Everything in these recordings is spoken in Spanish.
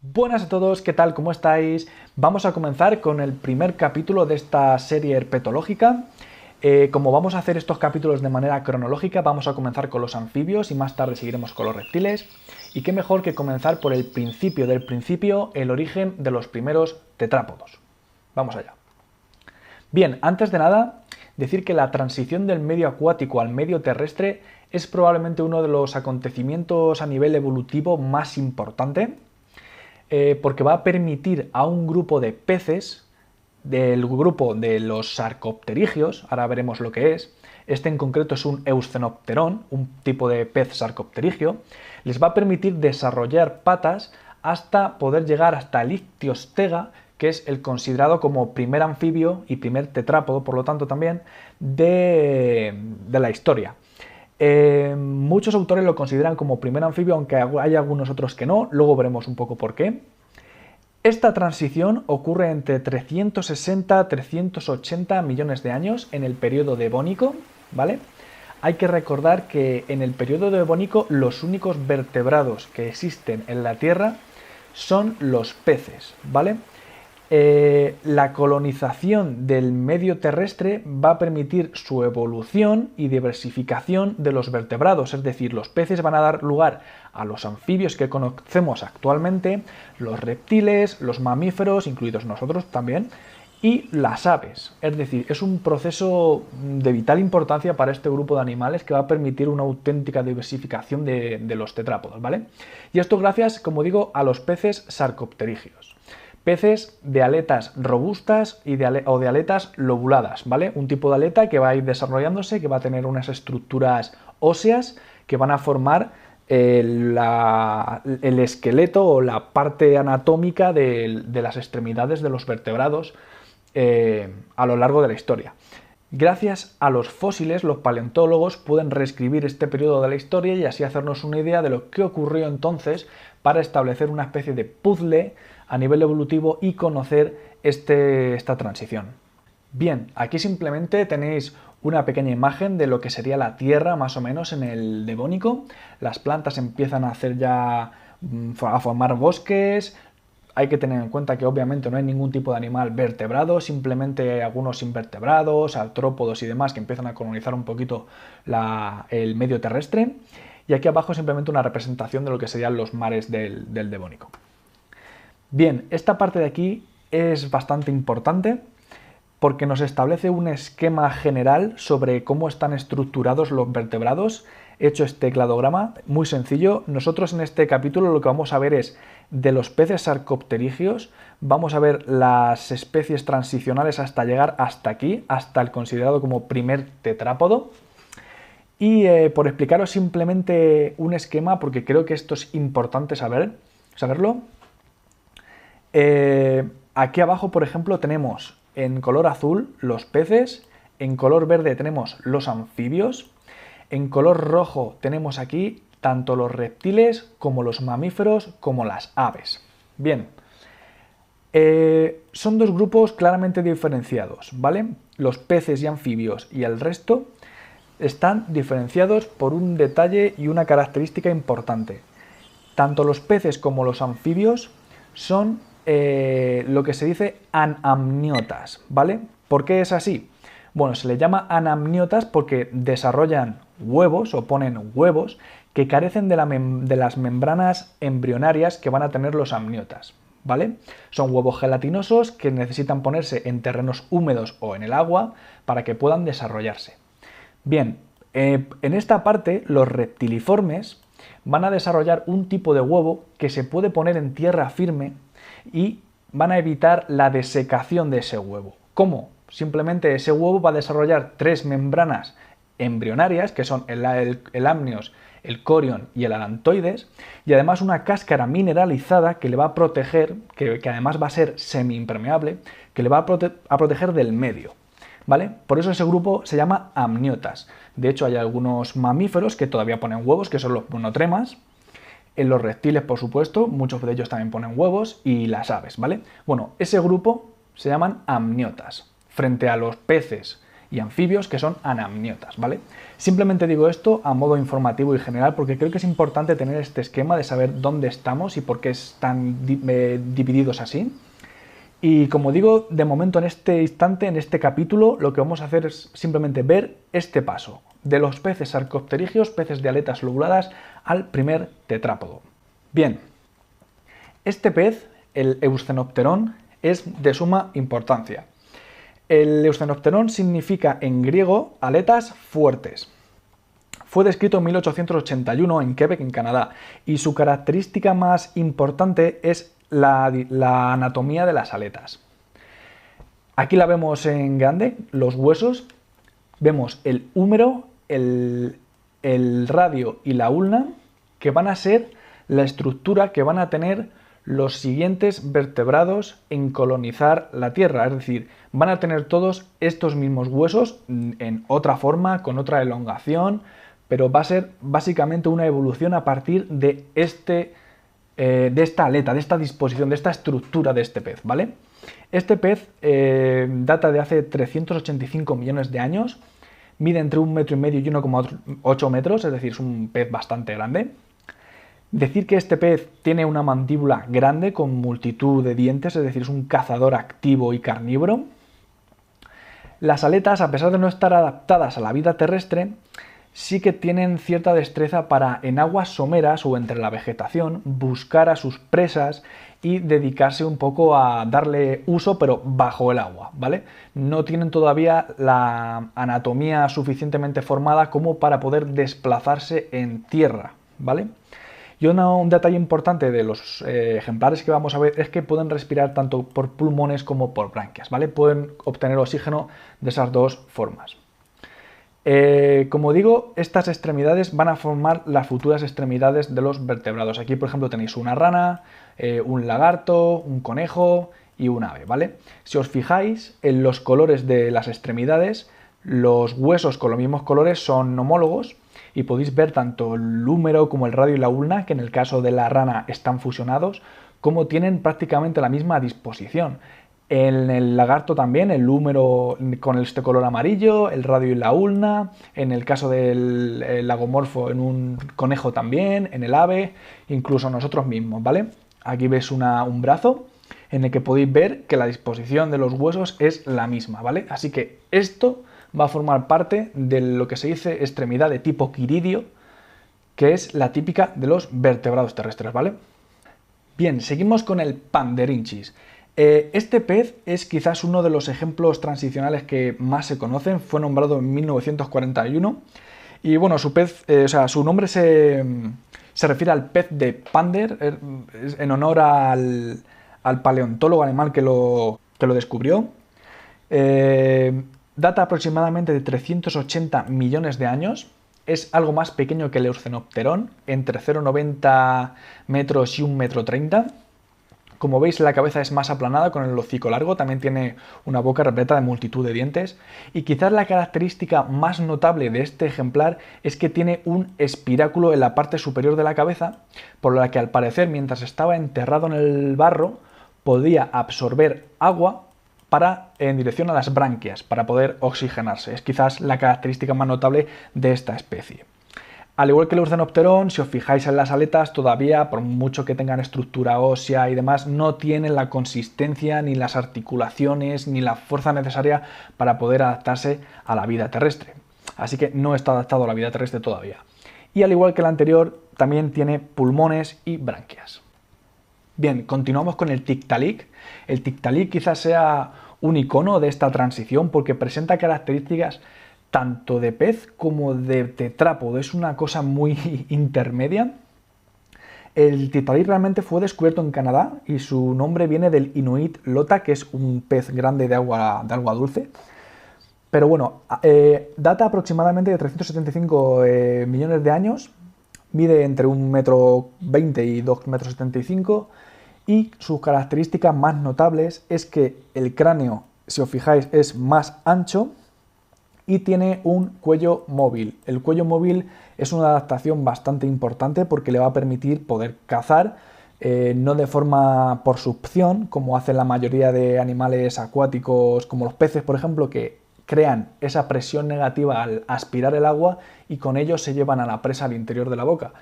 Buenas a todos, ¿qué tal? ¿Cómo estáis? Vamos a comenzar con el primer capítulo de esta serie herpetológica. Como vamos a hacer estos capítulos de manera cronológica, vamos a comenzar con los anfibios y más tarde seguiremos con los reptiles. Y qué mejor que comenzar por el principio del principio, el origen de los primeros tetrápodos. Vamos allá. Bien, antes de nada, decir que la transición del medio acuático al medio terrestre es probablemente uno de los acontecimientos a nivel evolutivo más importante, porque va a permitir a un grupo de peces, del grupo de los sarcopterigios, ahora veremos lo que es, este en concreto es un eusthenopterón, un tipo de pez sarcopterigio, les va a permitir desarrollar patas hasta poder llegar hasta el Ichthyostega, que es el considerado como primer anfibio y primer tetrápodo, por lo tanto también, de la historia. Muchos autores lo consideran como primer anfibio, aunque hay algunos otros que no, luego veremos un poco por qué. Esta transición ocurre entre 360 a 380 millones de años en el periodo devónico, ¿vale? Hay que recordar que en el periodo devónico los únicos vertebrados que existen en la Tierra son los peces, ¿vale? La colonización del medio terrestre va a permitir su evolución y diversificación de los vertebrados, es decir, los peces van a dar lugar a los anfibios que conocemos actualmente, los reptiles, los mamíferos, incluidos nosotros también, y las aves. Es decir, es un proceso de vital importancia para este grupo de animales que va a permitir una auténtica diversificación de los tetrápodos, ¿vale? Y esto gracias, como digo, a los peces sarcopterigios. Peces de aletas robustas o de aletas lobuladas, ¿vale? Un tipo de aleta que va a ir desarrollándose, que va a tener unas estructuras óseas que van a formar el esqueleto o la parte anatómica de las extremidades de los vertebrados a lo largo de la historia. Gracias a los fósiles, los paleontólogos pueden reescribir este periodo de la historia y así hacernos una idea de lo que ocurrió entonces para establecer una especie de puzzle a nivel evolutivo y conocer esta transición. Bien, aquí simplemente tenéis una pequeña imagen de lo que sería la Tierra más o menos en el Devónico. Las plantas empiezan a hacer ya a formar bosques. Hay que tener en cuenta que obviamente no hay ningún tipo de animal vertebrado, simplemente algunos invertebrados, artrópodos y demás que empiezan a colonizar un poquito el medio terrestre. Y aquí abajo simplemente una representación de lo que serían los mares del Devónico. Bien, esta parte de aquí es bastante importante porque nos establece un esquema general sobre cómo están estructurados los vertebrados. He hecho este cladograma muy sencillo. Nosotros en este capítulo lo que vamos a ver es de los peces sarcopterigios, vamos a ver las especies transicionales hasta llegar hasta aquí, hasta el considerado como primer tetrápodo. Y por explicaros simplemente un esquema, porque creo que esto es importante saberlo. Aquí abajo, por ejemplo, tenemos en color azul los peces, en color verde tenemos los anfibios, en color rojo tenemos aquí tanto los reptiles como los mamíferos como las aves. Bien, son dos grupos claramente diferenciados, ¿vale? Los peces y anfibios y el resto están diferenciados por un detalle y una característica importante. Tanto los peces como los anfibios son lo que se dice anamniotas, ¿vale? ¿Por qué es así? Bueno, se le llama anamniotas porque desarrollan huevos o ponen huevos que carecen de las membranas embrionarias que van a tener los amniotas, ¿vale? Son huevos gelatinosos que necesitan ponerse en terrenos húmedos o en el agua para que puedan desarrollarse. Bien, en esta parte los reptiliformes van a desarrollar un tipo de huevo que se puede poner en tierra firme y van a evitar la desecación de ese huevo. ¿Cómo? Simplemente ese huevo va a desarrollar tres membranas embrionarias, que son el amnios, el corion y el alantoides, y además una cáscara mineralizada que le va a proteger, que además va a ser semiimpermeable, que le va a proteger del medio, ¿vale? Por eso ese grupo se llama amniotas. De hecho, hay algunos mamíferos que todavía ponen huevos, que son los monotremas. En los reptiles, por supuesto, muchos de ellos también ponen huevos, y las aves, ¿vale? Bueno, ese grupo se llaman amniotas, frente a los peces y anfibios, que son anamniotas, ¿vale? Simplemente digo esto a modo informativo y general porque creo que es importante tener este esquema de saber dónde estamos y por qué están divididos así. Y como digo, de momento en este instante, en este capítulo, lo que vamos a hacer es simplemente ver este paso de los peces sarcopterigios, peces de aletas lobuladas, al primer tetrápodo. Bien, este pez, el Eusthenopteron, es de suma importancia. El Eusthenopteron significa en griego aletas fuertes. Fue descrito en 1881 en Quebec, en Canadá, y su característica más importante es la anatomía de las aletas. Aquí la vemos en grande, los huesos, vemos el húmero, el radio y la ulna, que van a ser la estructura que van a tener los siguientes vertebrados en colonizar la Tierra, es decir, van a tener todos estos mismos huesos en otra forma, con otra elongación, pero va a ser básicamente una evolución a partir de esta aleta, de esta disposición, de esta estructura de este pez, ¿vale? Este pez data de hace 385 millones de años, mide entre 1,5 m y 1,8 metros, es decir, es un pez bastante grande. Decir que este pez tiene una mandíbula grande con multitud de dientes, es decir, es un cazador activo y carnívoro. Las aletas, a pesar de no estar adaptadas a la vida terrestre, sí que tienen cierta destreza para, en aguas someras o entre la vegetación, buscar a sus presas y dedicarse un poco a darle uso, pero bajo el agua, ¿vale? No tienen todavía la anatomía suficientemente formada como para poder desplazarse en tierra, ¿vale? Y un detalle importante de los ejemplares que vamos a ver es que pueden respirar tanto por pulmones como por branquias, ¿vale? Pueden obtener oxígeno de esas dos formas. Como digo, estas extremidades van a formar las futuras extremidades de los vertebrados. Aquí, por ejemplo, tenéis una rana, un lagarto, un conejo y un ave, ¿vale? Si os fijáis en los colores de las extremidades, los huesos con los mismos colores son homólogos y podéis ver tanto el húmero como el radio y la ulna, que en el caso de la rana están fusionados, como tienen prácticamente la misma disposición. En el lagarto también, el húmero con este color amarillo, el radio y la ulna, en el caso del lagomorfo en un conejo también, en el ave, incluso nosotros mismos, ¿vale? Aquí ves un brazo en el que podéis ver que la disposición de los huesos es la misma, ¿vale? Así que esto va a formar parte de lo que se dice extremidad de tipo quiridio, que es la típica de los vertebrados terrestres, ¿vale? Bien, seguimos con el Panderinchis. Este pez es quizás uno de los ejemplos transicionales que más se conocen, fue nombrado en 1941 y bueno, su nombre se refiere al pez de Pander, en honor al paleontólogo alemán que lo descubrió. Data aproximadamente de 380 millones de años, es algo más pequeño que el Eusthenopteron, entre 0,90 metros y 1,30 m. Como veis, la cabeza es más aplanada con el hocico largo, también tiene una boca repleta de multitud de dientes y quizás la característica más notable de este ejemplar es que tiene un espiráculo en la parte superior de la cabeza, por la que al parecer mientras estaba enterrado en el barro podía absorber agua en dirección a las branquias para poder oxigenarse. Es quizás la característica más notable de esta especie. Al igual que el Eusthenopteron, si os fijáis en las aletas, todavía, por mucho que tengan estructura ósea y demás, no tienen la consistencia, ni las articulaciones, ni la fuerza necesaria para poder adaptarse a la vida terrestre. Así que no está adaptado a la vida terrestre todavía. Y al igual que el anterior, también tiene pulmones y branquias. Bien, continuamos con el Tiktaalik. El Tiktaalik quizás sea un icono de esta transición porque presenta características tanto de pez como de tetrápodo, es una cosa muy intermedia. El Tiktaalik realmente fue descubierto en Canadá y su nombre viene del inuit lota, que es un pez grande de agua dulce. Pero bueno, data aproximadamente de 375 millones de años, mide entre 1,20 m y 2,75 m y sus características más notables es que el cráneo, si os fijáis, es más ancho y tiene un cuello móvil. El cuello móvil es una adaptación bastante importante porque le va a permitir poder cazar, no de forma por succión, como hacen la mayoría de animales acuáticos, como los peces, por ejemplo, que crean esa presión negativa al aspirar el agua y con ello se llevan a la presa al interior de la boca.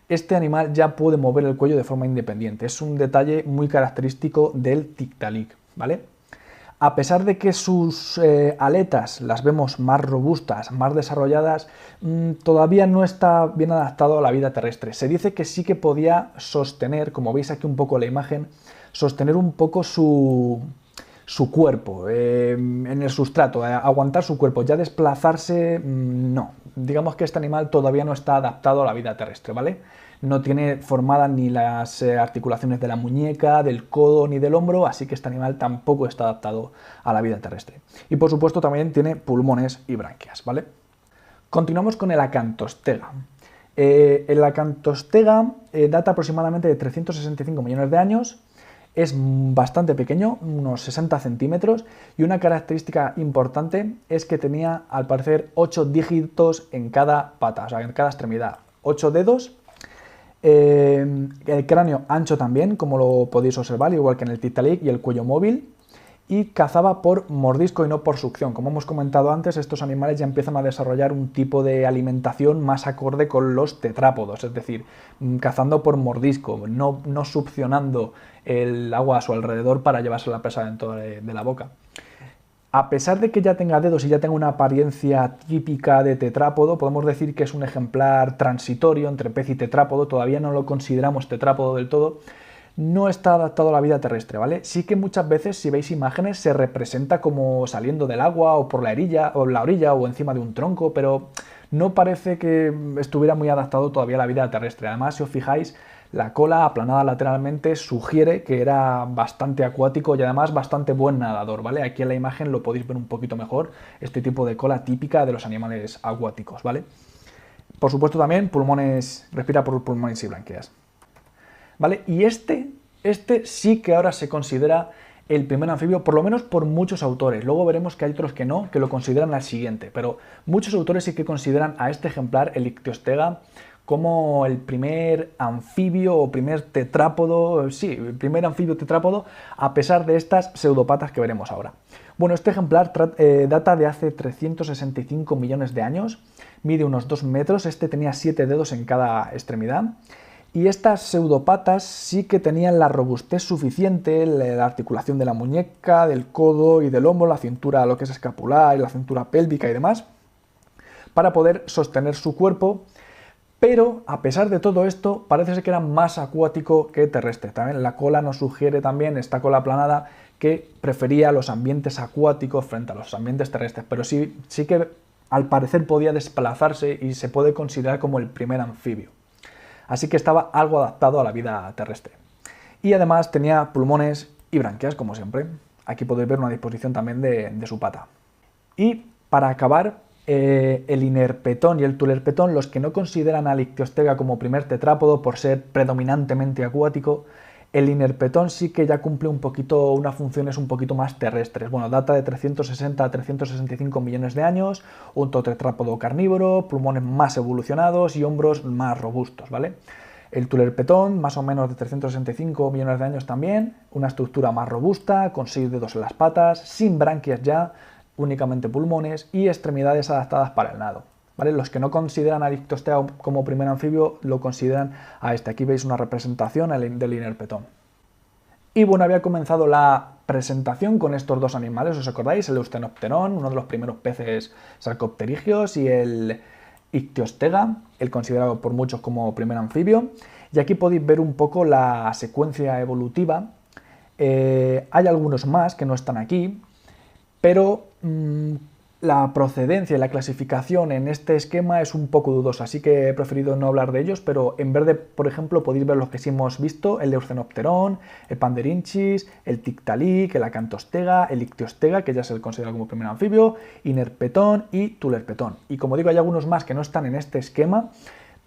Este animal ya puede mover el cuello de forma independiente. Es un detalle muy característico del Tiktaalik, ¿vale? A pesar de que sus aletas las vemos más robustas, más desarrolladas, todavía no está bien adaptado a la vida terrestre. Se dice que sí que podía sostener, como veis aquí un poco la imagen, sostener un poco su cuerpo en el sustrato, aguantar su cuerpo, ya desplazarse, no. Digamos que este animal todavía no está adaptado a la vida terrestre, ¿vale? No tiene formadas ni las articulaciones de la muñeca, del codo ni del hombro, así que este animal tampoco está adaptado a la vida terrestre. Y por supuesto también tiene pulmones y branquias, ¿vale? Continuamos con el Acantostega. El Acantostega data aproximadamente de 365 millones de años. Es bastante pequeño, unos 60 centímetros, y una característica importante es que tenía, al parecer, 8 dígitos en cada pata, o sea, en cada extremidad. 8 dedos, el cráneo ancho también, como lo podéis observar, igual que en el Tiktaalik, y el cuello móvil, y cazaba por mordisco y no por succión. Como hemos comentado antes, estos animales ya empiezan a desarrollar un tipo de alimentación más acorde con los tetrápodos, es decir, cazando por mordisco, no succionando el agua a su alrededor para llevarse la presa dentro de la boca. A pesar de que ya tenga dedos y ya tenga una apariencia típica de tetrápodo, podemos decir que es un ejemplar transitorio entre pez y tetrápodo, todavía no lo consideramos tetrápodo del todo. No está adaptado a la vida terrestre, ¿vale? Sí que muchas veces, si veis imágenes, se representa como saliendo del agua o por la orilla o encima de un tronco, pero no parece que estuviera muy adaptado todavía a la vida terrestre. Además, si os fijáis, la cola aplanada lateralmente sugiere que era bastante acuático y además bastante buen nadador, ¿vale? Aquí en la imagen lo podéis ver un poquito mejor, este tipo de cola típica de los animales acuáticos, ¿vale? Por supuesto también respira por pulmones y branquias. ¿Vale? Y este sí que ahora se considera el primer anfibio, por lo menos por muchos autores. Luego veremos que hay otros que no, que lo consideran al siguiente, pero muchos autores sí que consideran a este ejemplar, el Ictiostega, como el primer anfibio o primer tetrápodo, sí, el primer anfibio tetrápodo, a pesar de estas pseudopatas que veremos ahora. Bueno, este ejemplar data de hace 365 millones de años, mide unos 2 metros, este tenía 7 dedos en cada extremidad. Y estas pseudopatas sí que tenían la robustez suficiente, la articulación de la muñeca, del codo y del hombro, la cintura, lo que es escapular y la cintura pélvica y demás, para poder sostener su cuerpo, pero a pesar de todo esto parece ser que era más acuático que terrestre. También la cola nos sugiere también, esta cola aplanada, que prefería los ambientes acuáticos frente a los ambientes terrestres, pero sí que al parecer podía desplazarse y se puede considerar como el primer anfibio. Así que estaba algo adaptado a la vida terrestre. Y además tenía pulmones y branquias, como siempre. Aquí podéis ver una disposición también de su pata. Y para acabar, el Inerpetón y el Tulerpetón, los que no consideran al Ictiostega como primer tetrápodo por ser predominantemente acuático, el Inerpetón sí que ya cumple unas funciones un poquito más terrestres. Bueno, data de 360 a 365 millones de años, un tetrápodo carnívoro, pulmones más evolucionados y hombros más robustos, ¿vale? El Tulerpetón, más o menos de 365 millones de años también, una estructura más robusta, con 6 dedos en las patas, sin branquias ya, únicamente pulmones y extremidades adaptadas para el nado. ¿Vale? Los que no consideran al Ictiostega como primer anfibio lo consideran a este. Aquí veis una representación del Inerpetón. Y bueno, había comenzado la presentación con estos dos animales, ¿os acordáis? El Eusthenopteron, uno de los primeros peces sarcopterigios, y el Ictiostega, el considerado por muchos como primer anfibio. Y aquí podéis ver un poco la secuencia evolutiva. Hay algunos más que no están aquí, pero la procedencia y la clasificación en este esquema es un poco dudosa, así que he preferido no hablar de ellos, pero en verde, por ejemplo, podéis ver los que sí hemos visto, el Eusthenopteron, el Panderinchis, el Tiktaalik, el Acantostega, el Ictiostega, que ya se considera como primer anfibio, Inerpetón y Tulerpetón. Y como digo, hay algunos más que no están en este esquema,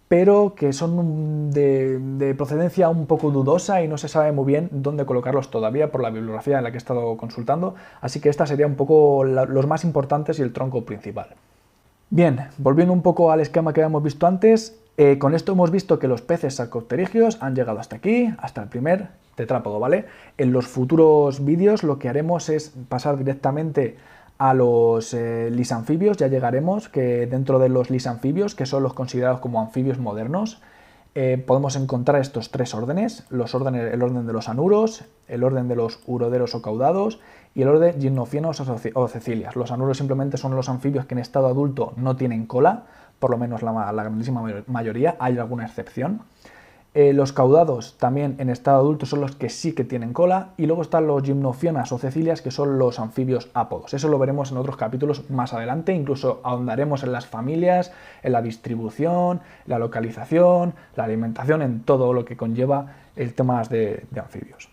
pero que son de procedencia un poco dudosa y no se sabe muy bien dónde colocarlos todavía por la bibliografía en la que he estado consultando, así que esta sería un poco los más importantes y el tronco principal. Bien, volviendo un poco al esquema que habíamos visto antes, con esto hemos visto que los peces sarcopterigios han llegado hasta aquí, hasta el primer tetrápodo, ¿vale? En los futuros vídeos lo que haremos es pasar directamente a los lisanfibios, ya llegaremos, que dentro de los lisanfibios, que son los considerados como anfibios modernos, podemos encontrar estos tres órdenes, el orden de los anuros, el orden de los uroderos o caudados y el orden gimnofienos o cecilias. Los anuros simplemente son los anfibios que en estado adulto no tienen cola, por lo menos la grandísima mayoría, hay alguna excepción. Los caudados también en estado adulto son los que sí que tienen cola, y luego están los gimnofionas o cecilias, que son los anfibios ápodos. Eso lo veremos en otros capítulos más adelante, incluso ahondaremos en las familias, en la distribución, la localización, la alimentación, en todo lo que conlleva el tema de anfibios.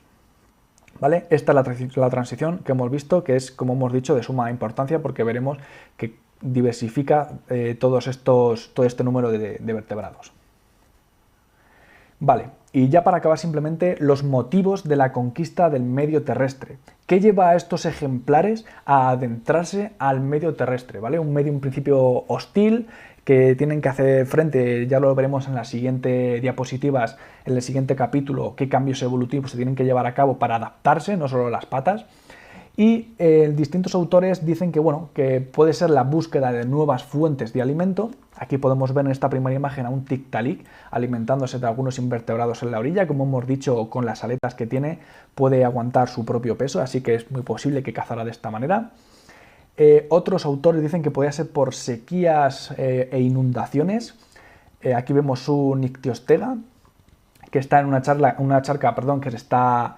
¿Vale? Esta es la transición que hemos visto, que es, como hemos dicho, de suma importancia, porque veremos que diversifica todo este número de vertebrados. Vale, y ya para acabar simplemente los motivos de la conquista del medio terrestre. ¿Qué lleva a estos ejemplares a adentrarse al medio terrestre? ¿Vale? Un medio en principio hostil, que tienen que hacer frente, ya lo veremos en las siguientes diapositivas, en el siguiente capítulo, qué cambios evolutivos se tienen que llevar a cabo para adaptarse, no solo las patas. Y distintos autores dicen que, bueno, que puede ser la búsqueda de nuevas fuentes de alimento. Aquí podemos ver en esta primera imagen a un Tiktaalik alimentándose de algunos invertebrados en la orilla. Como hemos dicho, con las aletas que tiene puede aguantar su propio peso, así que es muy posible que cazara de esta manera. Otros autores dicen que podría ser por sequías e inundaciones. Aquí vemos un Ictiostega que está en una charca que se está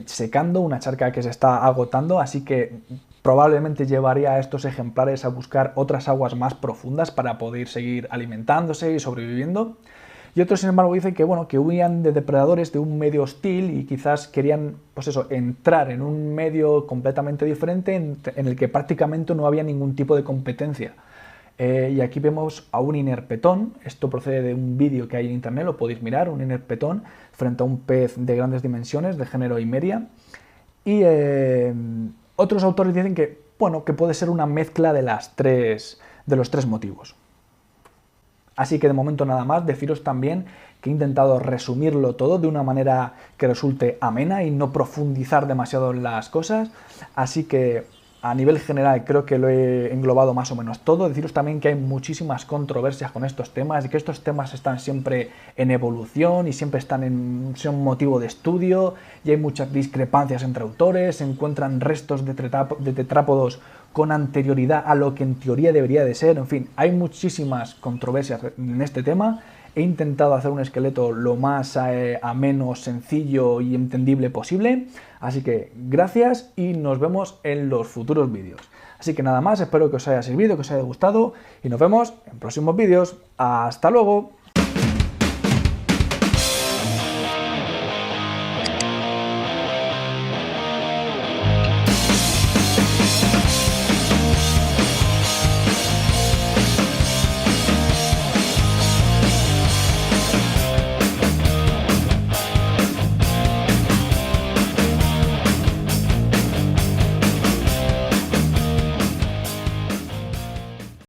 secando, una charca que se está agotando, así que probablemente llevaría a estos ejemplares a buscar otras aguas más profundas para poder seguir alimentándose y sobreviviendo. Y otros, sin embargo, dicen que, bueno, que huían de depredadores de un medio hostil y quizás querían, pues eso, entrar en un medio completamente diferente en el que prácticamente no había ningún tipo de competencia. Y aquí vemos a un inerpetón. Esto procede de un vídeo que hay en internet, lo podéis mirar, un inerpetón frente a un pez de grandes dimensiones, de género Himeria. Y otros autores dicen que, bueno, que puede ser una mezcla de los tres motivos. Así que de momento nada más, deciros también que he intentado resumirlo todo de una manera que resulte amena y no profundizar demasiado en las cosas, así que a nivel general creo que lo he englobado más o menos todo. Deciros también que hay muchísimas controversias con estos temas y que estos temas están siempre en evolución y siempre son motivo de estudio, y hay muchas discrepancias entre autores, se encuentran restos de tetrápodos con anterioridad a lo que en teoría debería de ser. En fin, hay muchísimas controversias en este tema. He intentado hacer un esqueleto lo más ameno, sencillo y entendible posible. Así que gracias y nos vemos en los futuros vídeos. Así que nada más, espero que os haya servido, que os haya gustado y nos vemos en próximos vídeos. ¡Hasta luego!